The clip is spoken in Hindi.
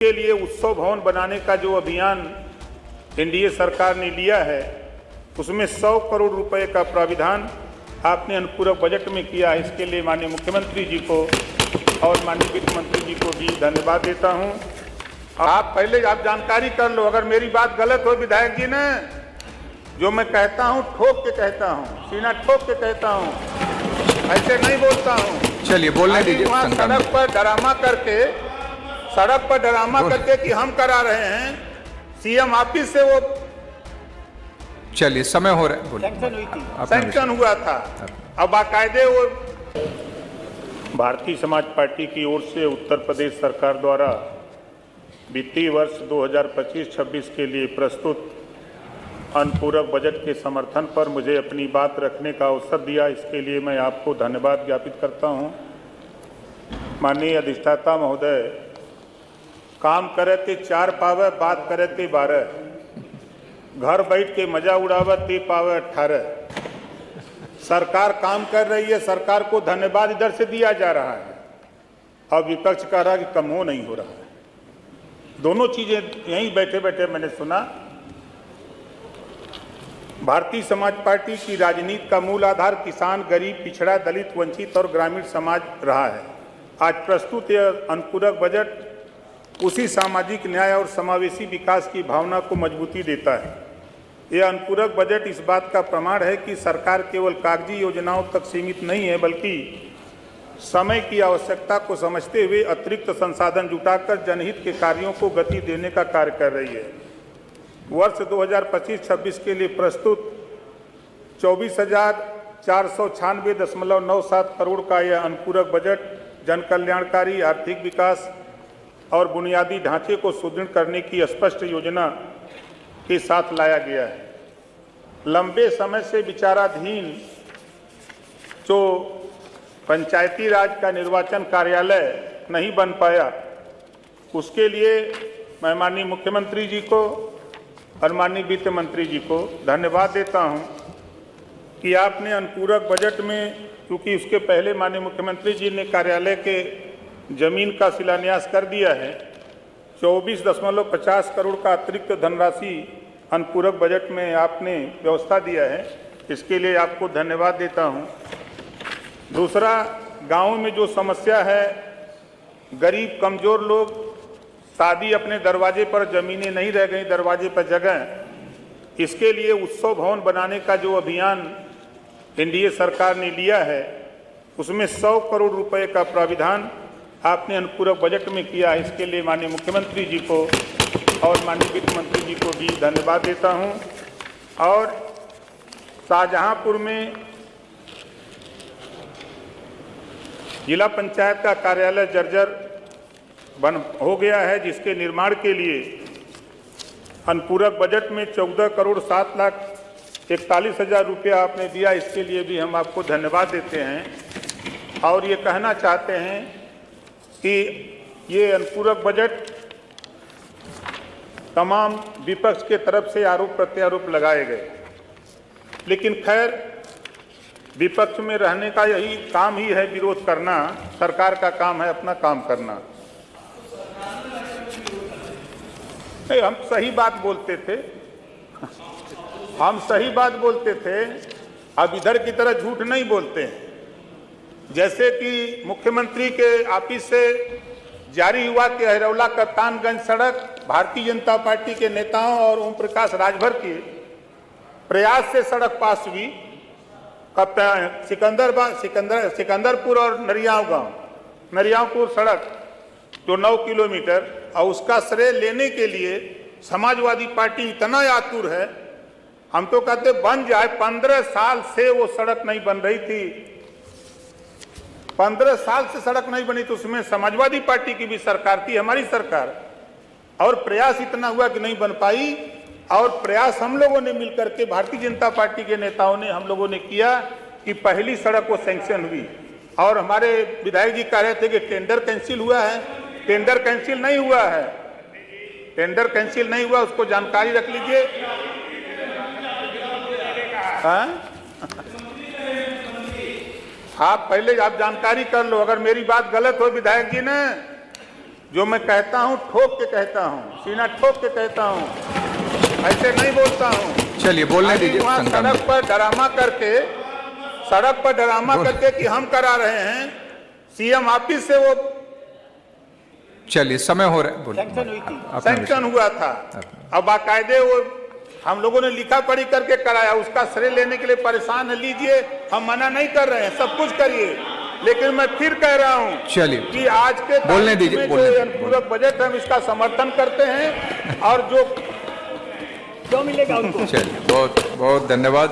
के लिए उत्सव भवन बनाने का जो अभियान एनडीए सरकार ने लिया है उसमें 100 करोड़ रुपए का प्राविधान आपने अनुपूरक बजट में किया है। इसके लिए माननीय मुख्यमंत्री जी को और माननीय वित्त मंत्री जी को भी धन्यवाद देता हूं। आप जानकारी कर लो, अगर मेरी बात गलत हो विधायक जी ने, जो मैं कहता हूं ठोक के कहता हूं, सीना ठोक के कहता हूं, ऐसे नहीं बोलता हूं। चलिए बोलने दीजिए। सड़क पर ड्रामा करके कि हम करा रहे हैं, सीएम ऑफिस से वो चलिए समय हो रहा है, सैंक्शन हुआ था। अब बाकायदे वो भारतीय समाज पार्टी की ओर से उत्तर प्रदेश सरकार द्वारा वित्तीय वर्ष 2025-26 के लिए प्रस्तुत अनुपूरक बजट के समर्थन पर मुझे अपनी बात रखने का अवसर दिया, इसके लिए मैं आपको धन्यवाद ज्ञापित करता हूं। माननीय अधिष्ठाता महोदय, काम करे थे 4 पावे, बात करे थे 12, घर बैठ के मजा उड़ावे ते पावे 18। सरकार काम कर रही है, सरकार को धन्यवाद इधर से दिया जा रहा है, अब विपक्ष कह रहा है कि कम हो नहीं हो रहा है। दोनों चीजें यहीं बैठे बैठे मैंने सुना। भारतीय समाज पार्टी की राजनीति का मूल आधार किसान, गरीब, पिछड़ा, दलित, वंचित और ग्रामीण समाज रहा है। आज प्रस्तुत यह अनुपूरक बजट उसी सामाजिक न्याय और समावेशी विकास की भावना को मजबूती देता है। यह अनुपूरक बजट इस बात का प्रमाण है कि सरकार केवल कागजी योजनाओं तक सीमित नहीं है, बल्कि समय की आवश्यकता को समझते हुए अतिरिक्त संसाधन जुटाकर जनहित के कार्यों को गति देने का कार्य कर रही है। वर्ष 2025-26 के लिए प्रस्तुत 24,496.97 करोड़ का यह अनुपूरक बजट जन कल्याणकारी, आर्थिक विकास और बुनियादी ढांचे को सुदृढ़ करने की स्पष्ट योजना के साथ लाया गया है। लंबे समय से विचाराधीन जो पंचायती राज का निर्वाचन कार्यालय नहीं बन पाया, उसके लिए मैं माननीय मुख्यमंत्री जी को और माननीय वित्त मंत्री जी को धन्यवाद देता हूं कि आपने अनुपूरक बजट में, क्योंकि उसके पहले माननीय मुख्यमंत्री जी ने कार्यालय के जमीन का शिलान्यास कर दिया है, 24.50 करोड़ का अतिरिक्त धनराशि अनुपूरक बजट में आपने व्यवस्था दिया है, इसके लिए आपको धन्यवाद देता हूं। दूसरा, गांव में जो समस्या है, गरीब कमजोर लोग, शादी अपने दरवाजे पर, जमीनें नहीं रह गई दरवाजे पर जगह, इसके लिए उत्सव भवन बनाने का जो अभियान एनडीए सरकार ने लिया है उसमें 100 करोड़ रुपए का प्राविधान आपने अनुपूरक बजट में किया है। इसके लिए माननीय मुख्यमंत्री जी को और माननीय वित्त मंत्री जी को भी धन्यवाद देता हूं। और शाहजहांपुर में जिला पंचायत का कार्यालय जर्जर हो गया है, जिसके निर्माण के लिए अनुपूरक बजट में 14,07,41,000 रुपया आपने दिया, इसके लिए भी हम आपको धन्यवाद देते हैं। और ये कहना चाहते हैं कि ये अनुपूरक बजट तमाम विपक्ष के तरफ से आरोप प्रत्यारोप लगाए गए, लेकिन खैर विपक्ष में रहने का यही काम ही है, विरोध करना। सरकार का काम है अपना काम करना। नहीं, हम सही बात बोलते थे, अब इधर की तरह झूठ नहीं बोलते हैं। जैसे कि मुख्यमंत्री के ऑफिस से जारी हुआ कि अहिरौला कप्तानगंज सड़क भारतीय जनता पार्टी के नेताओं और ओम प्रकाश राजभर के प्रयास से सड़क पास हुई। सिकंदरपुर और नरियापुर सड़क जो 9 किलोमीटर, और उसका श्रेय लेने के लिए समाजवादी पार्टी इतना आतुर है, हम तो कहते बन जाए। 15 साल से वो सड़क नहीं बन रही थी, 15 साल से सड़क नहीं बनी, तो उसमें समाजवादी पार्टी की भी सरकार थी, हमारी सरकार, और प्रयास इतना हुआ कि नहीं बन पाई। और प्रयास हम लोगों ने मिलकर के, भारतीय जनता पार्टी के नेताओं ने, हम लोगों ने किया कि पहली सड़क वो सैंक्शन हुई। और हमारे विधायक जी कह रहे थे कि टेंडर कैंसिल हुआ है, टेंडर कैंसिल नहीं हुआ है, टेंडर कैंसिल नहीं हुआ, उसको जानकारी रख लीजिए। आप जानकारी कर लो, अगर मेरी बात गलत हो विधायक जी ने, जो मैं कहता हूं ठोक के कहता हूं, सीना ठोक के कहता हूं, ऐसे नहीं बोलता हूं। चलिए बोलने दीजिए। वहां सड़क पर ड्रामा करके कि हम करा रहे हैं, सीएम ऑफिस से वो चलिए समय हो रहा है, सैंक्शन हुआ था। अब बाकायदे वो हम लोगों ने लिखा पढ़ी करके कराया, उसका श्रेय लेने के लिए परेशान है, लीजिए, हम मना नहीं कर रहे हैं, सब कुछ करिए, लेकिन मैं फिर कह रहा हूं चलिए कि आज के बोलने दीजिए, जो अनुपूरक बजट है हम इसका समर्थन करते हैं और जो मिलेगा उनको। चलिए बहुत बहुत धन्यवाद।